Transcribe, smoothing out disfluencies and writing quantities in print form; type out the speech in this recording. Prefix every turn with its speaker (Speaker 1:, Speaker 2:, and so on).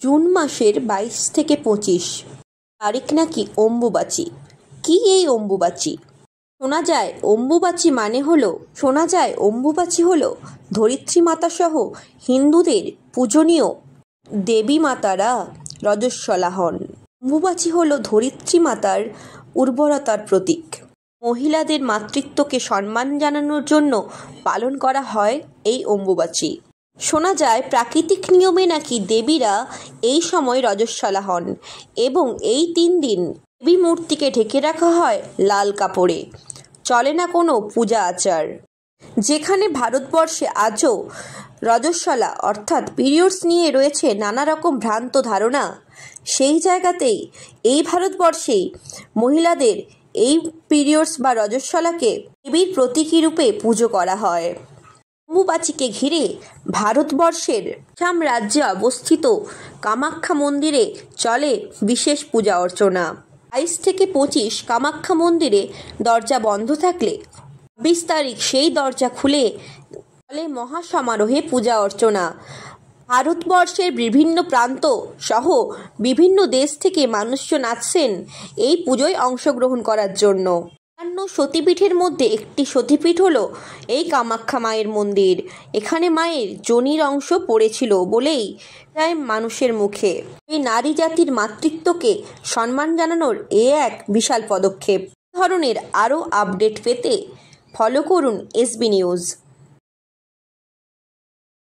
Speaker 1: June মাসের ২২ থেকে ২৫ তারিখ নাকি অম্বুবাচী। কি এই অম্বুবাচী? শোনা যায় অম্বুবাচী হলো ধরিত্রী মাতা সহ হিন্দুদের পূজনীয় দেবী মাতারা রজস্বলা হন। অম্বুবাচী হলো ধরিত্রী মাতার উর্বরতার প্রতীক। মহিলাদের মাতৃত্বকে সম্মান জানানোর জন্য পালন করা হয় এই অম্বুবাচী। শোনা যায় প্রাকৃতিক নিয়মে নাকি দেবীরা এই সময় রজস্বলা হন এবং এই ৩ দিন দেবী মূর্তিকে ঢেকে রাখা হয় লাল কাপড়ে। চলে না কোনো পূজা আচার। যেখানে ভারতবর্ষে আজও রজস্বলা অর্থাৎ পিরিয়ডস নিয়ে রয়েছে নানা রকম ভ্রান্ত ধারণা, সেই জায়গাতেই এই ভারতবর্ষেই মহিলাদের এই পিরিয়ডস বা রজস্বলাকে দেবীর প্রতীকী রূপে পুজো করা হয়। অম্বুবাচীকে ঘিরে ভারতবর্ষের আসাম রাজ্যে অবস্থিত কামাখ্যা মন্দিরে চলে বিশেষ পূজা অর্চনা। ২২ থেকে ২৫ কামাখ্যা মন্দিরে দরজা বন্ধ থাকলে ২৬ তারিখ সেই দরজা খুলে চলে মহাসমারোহে পূজা অর্চনা। ভারতবর্ষের বিভিন্ন প্রান্ত সহ বিভিন্ন দেশ থেকে মানুষজন আসছেন এই পুজোয় অংশগ্রহণ করার জন্য। অন্যান্য সতীপীঠের মধ্যে একটি সতীপীঠ হলো এই কামাখ্যা মায়ের মন্দির। এখানে মায়ের যোনির অংশ পড়েছিল বলেই যায় মানুষের মুখে। এই নারী জাতির মাতৃত্বকে সম্মান জানানোর এক বিশাল পদক্ষেপ। এই ধরনের আরও আপডেট পেতে ফলো করুন SB নিউজ।